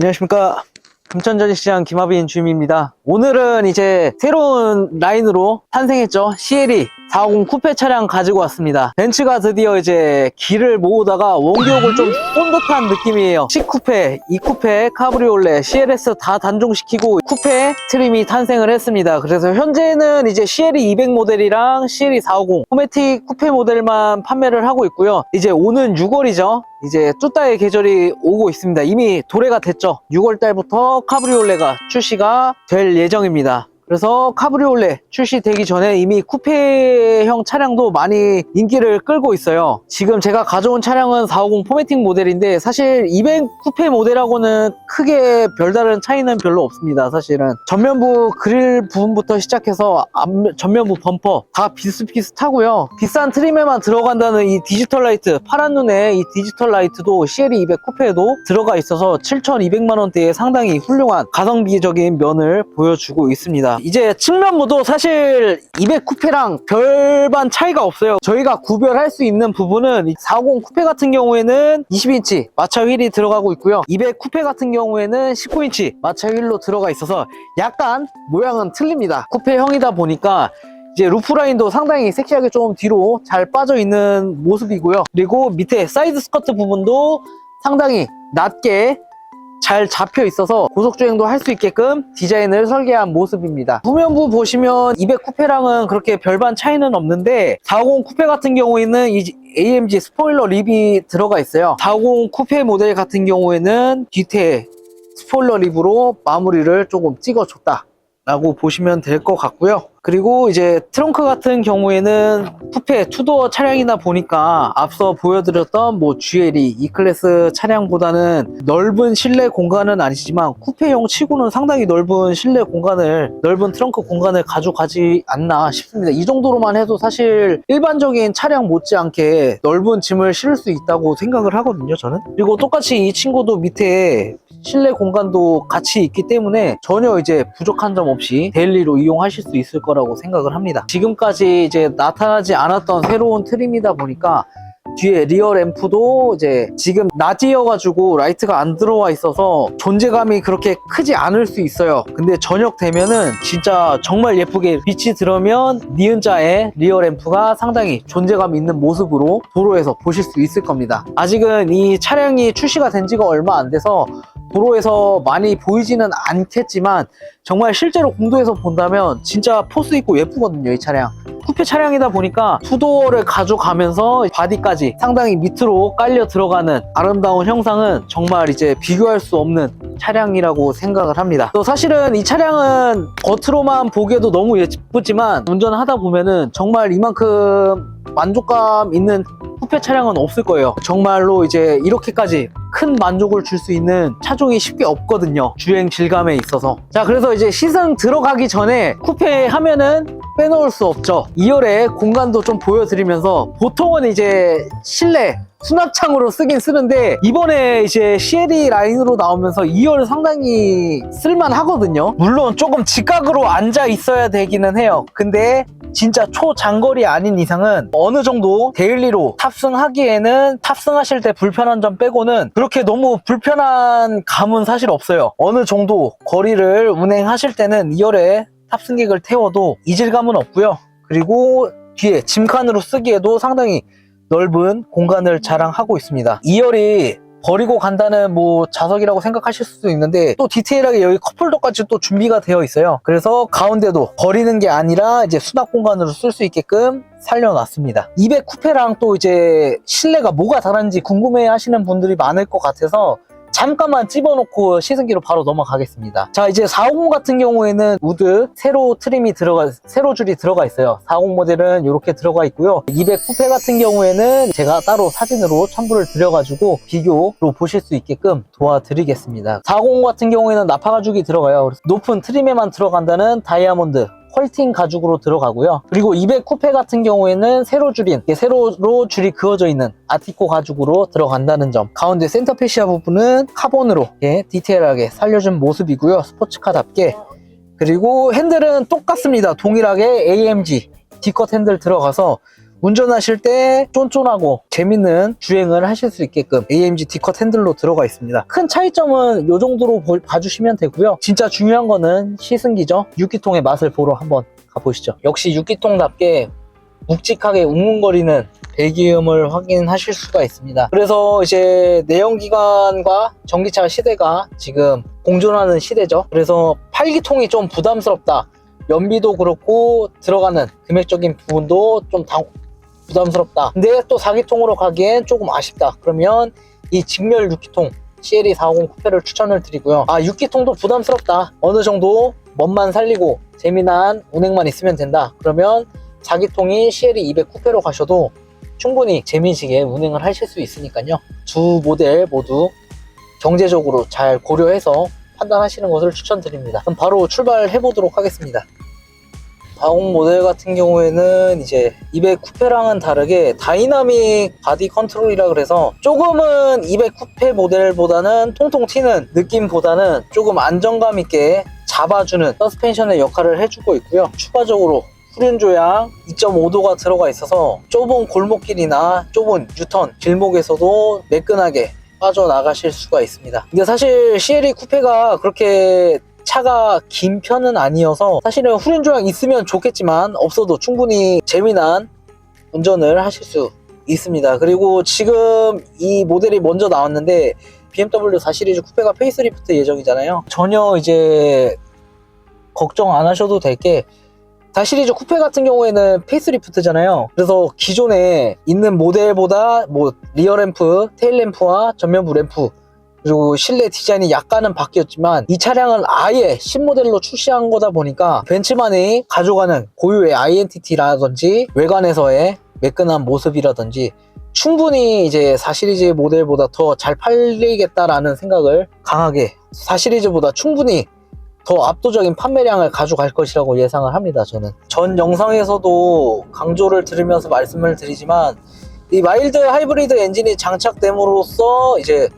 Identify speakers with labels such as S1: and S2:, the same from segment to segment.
S1: 안녕하십니까. 금천전시장 김하빈 주임입니다. 오늘은 이제 새로운 라인으로 탄생했죠. CLE 450 쿠페 차량 가지고 왔습니다. 벤츠가 드디어 이제 길을 모으다가 원기옥을 좀 쏜 듯한 느낌이에요. C쿠페, E쿠페, 카브리올레, CLS 다 단종시키고 쿠페 트림이 탄생을 했습니다. 그래서 현재는 이제 CLE 200 모델이랑 CLE 450 포매틱 쿠페 모델만 판매를 하고 있고요. 이제 오는 6월이죠. 이제 뚜따의 계절이 오고 있습니다. 이미 도래가 됐죠. 6월 달부터 카브리올레가 출시가 될 예정입니다. 그래서 카브리올레 출시되기 전에 이미 쿠페형 차량도 많이 인기를 끌고 있어요. 지금 제가 가져온 차량은 450 포매틱 모델인데 사실 200 쿠페 모델하고는 크게 별다른 차이는 별로 없습니다. 사실은 전면부 그릴 부분부터 시작해서 전면부 범퍼 다 비슷비슷하고요. 비싼 트림에만 들어간다는 이 디지털 라이트, 파란 눈의 이 디지털 라이트도 CLE 200 쿠페에도 들어가 있어서 7,200만원대에 상당히 훌륭한 가성비적인 면을 보여주고 있습니다. 이제 측면부도 사실 200 쿠페랑 별반 차이가 없어요. 저희가 구별할 수 있는 부분은 450 쿠페 같은 경우에는 20인치 마차 휠이 들어가고 있고요. 200 쿠페 같은 경우에는 19인치 마차 휠로 들어가 있어서 약간 모양은 틀립니다. 쿠페형이다 보니까 이제 루프라인도 상당히 섹시하게 좀 뒤로 잘 빠져 있는 모습이고요. 그리고 밑에 사이드 스커트 부분도 상당히 낮게 잘 잡혀 있어서 고속주행도 할 수 있게끔 디자인을 설계한 모습입니다. 후면부 보시면 200 쿠페랑은 그렇게 별반 차이는 없는데 450 쿠페 같은 경우에는 이 AMG 스포일러 립이 들어가 있어요. 450 쿠페 모델 같은 경우에는 뒤태 스포일러 립으로 마무리를 조금 찍어줬다 라고 보시면 될 것 같고요. 그리고 이제 트렁크 같은 경우에는 쿠페 투도어 차량이다 보니까 앞서 보여드렸던 뭐 GLE, E클래스 차량보다는 넓은 실내 공간은 아니지만 쿠페형 치고는 상당히 넓은 실내 공간을, 넓은 트렁크 공간을 가져가지 않나 싶습니다. 이 정도로만 해도 사실 일반적인 차량 못지않게 넓은 짐을 실을 수 있다고 생각을 하거든요, 저는. 그리고 똑같이 이 친구도 밑에 실내 공간도 같이 있기 때문에 전혀 이제 부족한 점 없이 데일리로 이용하실 수 있을 거라고 생각을 합니다. 지금까지 이제 나타나지 않았던 새로운 트림이다 보니까 뒤에 리어 램프도 이제 지금 낮이어가지고 라이트가 안 들어와 있어서 존재감이 그렇게 크지 않을 수 있어요. 근데 저녁 되면은 진짜 정말 예쁘게 빛이 들어오면 니은자의 리어 램프가 상당히 존재감 있는 모습으로 도로에서 보실 수 있을 겁니다. 아직은 이 차량이 출시가 된 지가 얼마 안 돼서 도로에서 많이 보이지는 않겠지만 정말 실제로 공도에서 본다면 진짜 포스 있고 예쁘거든요. 이 차량 쿠페 차량이다 보니까 투도어를 가져가면서 바디까지 상당히 밑으로 깔려 들어가는 아름다운 형상은 정말 이제 비교할 수 없는 차량이라고 생각을 합니다. 또 사실은 이 차량은 겉으로만 보기에도 너무 예쁘지만 운전하다 보면은 정말 이만큼 만족감 있는 쿠페 차량은 없을 거예요. 정말로 이제 이렇게까지 큰 만족을 줄 수 있는 차종이 쉽게 없거든요. 주행 질감에 있어서. 자, 그래서 이제 시승 들어가기 전에 쿠페 하면은 빼놓을 수 없죠. 2열의 공간도 좀 보여드리면서 보통은 이제 실내 수납창으로 쓰긴 쓰는데 이번에 이제 CLE 라인으로 나오면서 2열 상당히 쓸만하거든요. 물론 조금 직각으로 앉아 있어야 되기는 해요. 근데 진짜 초장거리 아닌 이상은 어느 정도 데일리로 탑승하기에는 탑승하실 때 불편한 점 빼고는 그렇게 너무 불편한 감은 사실 없어요. 어느 정도 거리를 운행하실 때는 2열에 탑승객을 태워도 이질감은 없고요. 그리고 뒤에 짐칸으로 쓰기에도 상당히 넓은 공간을 자랑하고 있습니다. 2열이 버리고 간다는 뭐 좌석이라고 생각하실 수도 있는데 또 디테일하게 여기 컵홀더까지 또 준비가 되어 있어요. 그래서 가운데도 버리는 게 아니라 이제 수납 공간으로 쓸 수 있게끔 살려놨습니다. 200 쿠페랑 또 이제 실내가 뭐가 다른지 궁금해 하시는 분들이 많을 것 같아서 잠깐만 집어넣고 시승기로 바로 넘어가겠습니다. 자, 이제 450 같은 경우에는 우드 세로 트림이 세로 줄이 들어가 있어요. 450 모델은 이렇게 들어가 있고요. 200 쿠페 같은 경우에는 제가 따로 사진으로 첨부를 드려가지고 비교로 보실 수 있게끔 도와드리겠습니다. 450 같은 경우에는 나파 가죽이 들어가요. 그래서 높은 트림에만 들어간다는 다이아몬드 퀄팅 가죽으로 들어가고요. 그리고 200 쿠페 같은 경우에는 세로 줄인, 세로로 줄이 그어져 있는 아티코 가죽으로 들어간다는 점. 가운데 센터 페시아 부분은 카본으로 디테일하게 살려준 모습이고요. 스포츠카답게. 그리고 핸들은 똑같습니다. 동일하게 AMG D컷 핸들 들어가서 운전하실 때 쫀쫀하고 재밌는 주행을 하실 수 있게끔 AMG D컷 핸들로 들어가 있습니다. 큰 차이점은 이 정도로 봐주시면 되고요. 진짜 중요한 거는 시승기죠. 6기통의 맛을 보러 한번 가보시죠. 역시 6기통답게 묵직하게 웅웅거리는 배기음을 확인하실 수가 있습니다. 그래서 이제 내연기관과 전기차 시대가 지금 공존하는 시대죠. 그래서 8기통이 좀 부담스럽다. 연비도 그렇고 들어가는 금액적인 부분도 좀 부담스럽다. 근데 또 4기통으로 가기엔 조금 아쉽다. 그러면 이 직렬 6기통 CLE 450 쿠페를 추천을 드리고요. 6기통도 부담스럽다. 어느 정도 멋만 살리고 재미난 운행만 있으면 된다. 그러면 4기통이 CLE 200 쿠페로 가셔도 충분히 재미지게 운행을 하실 수 있으니까요. 두 모델 모두 경제적으로 잘 고려해서 판단하시는 것을 추천드립니다. 그럼 바로 출발해 보도록 하겠습니다. 450 모델 같은 경우에는 이제 200 쿠페랑은 다르게 다이나믹 바디 컨트롤이라 그래서 조금은 200 쿠페 모델보다는 통통 튀는 느낌보다는 조금 안정감 있게 잡아주는 서스펜션의 역할을 해주고 있고요. 추가적으로 후륜 조향 2.5도가 들어가 있어서 좁은 골목길이나 좁은 유턴 길목에서도 매끈하게 빠져나가실 수가 있습니다. 근데 사실 CLE 쿠페가 그렇게 차가 긴 편은 아니어서 사실은 후륜 조향 있으면 좋겠지만 없어도 충분히 재미난 운전을 하실 수 있습니다. 그리고 지금 이 모델이 먼저 나왔는데 BMW 4 시리즈 쿠페가 페이스리프트 예정이잖아요. 전혀 이제 걱정 안 하셔도 될 게 4 시리즈 쿠페 같은 경우에는 페이스리프트잖아요. 그래서 기존에 있는 모델보다 뭐 리어 램프, 테일 램프와 전면부 램프 그리고 실내 디자인이 약간은 바뀌었지만 이 차량은 아예 신모델로 출시한 거다 보니까 벤츠만이 가져가는 고유의 아이덴티티라든지 외관에서의 매끈한 모습이라든지 충분히 이제 4 시리즈 모델보다 더 잘 팔리겠다라는 생각을 강하게 4 시리즈보다 충분히 더 압도적인 판매량을 가져갈 것이라고 예상을 합니다. 저는 전 영상에서도 강조를 들으면서 말씀을 드리지만 이 마일드 하이브리드 엔진이 장착됨으로써 이제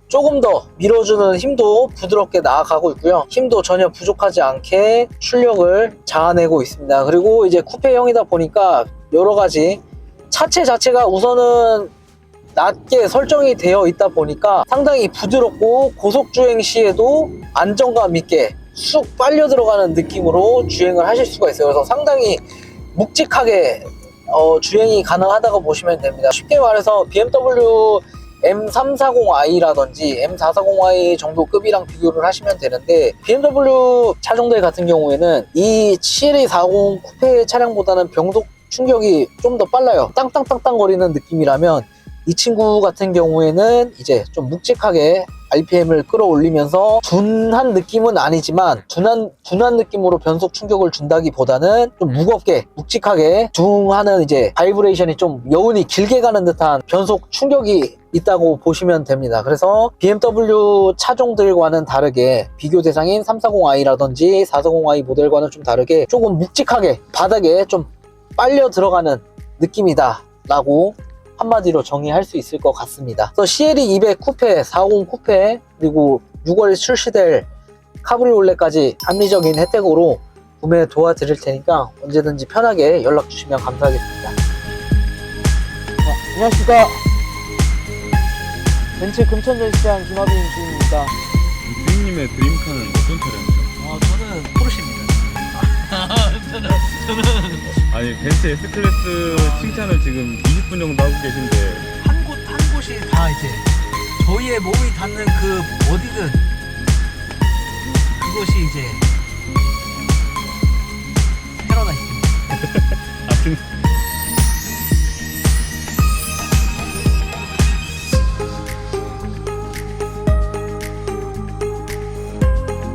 S1: 조금 더 밀어주는 힘도 부드럽게 나아가고 있고요. 힘도 전혀 부족하지 않게 출력을 자아내고 있습니다. 그리고 이제 쿠페형이다 보니까 여러 가지 차체 자체가 우선은 낮게 설정이 되어 있다 보니까 상당히 부드럽고 고속주행 시에도 안정감 있게 쑥 빨려 들어가는 느낌으로 주행을 하실 수가 있어요. 그래서 상당히 묵직하게 주행이 가능하다고 보시면 됩니다. 쉽게 말해서 BMW M340i라든지 M440i 정도 급이랑 비교를 하시면 되는데 BMW 차종들 같은 경우에는 이 CLE 450 쿠페 차량보다는 변속 충격이 좀 더 빨라요. 땅땅땅땅 거리는 느낌이라면 이 친구 같은 경우에는 이제 좀 묵직하게 RPM을 끌어올리면서 둔한 느낌은 아니지만 둔한 느낌으로 변속 충격을 준다기보다는 좀 무겁게 묵직하게 둥하는 이제 바이브레이션이 좀 여운이 길게 가는 듯한 변속 충격이 있다고 보시면 됩니다. 그래서 BMW 차종들과는 다르게 비교 대상인 340i라든지 440i 모델과는 좀 다르게 조금 묵직하게 바닥에 좀 빨려 들어가는 느낌이다 라고 한마디로 정의할 수 있을 것 같습니다. 그래서 CLE 200 쿠페, 450 쿠페, 그리고 6월에 출시될 카브리올레까지 합리적인 혜택으로 구매 도와드릴 테니까 언제든지 편하게 연락 주시면 감사하겠습니다. 안녕하십니까. 벤츠 금천전시장 김하빈 주인입니다.
S2: 주인님의 드림카는 어떤 차량이죠?
S1: 저는 포르쉐입니다. 저는
S2: 아니 벤츠 S클래스 칭찬을 지금 20분 정도 하고 계신데
S1: 한 곳이 다 이제 저희의 몸이 닿는 그 어디든 그것이 이제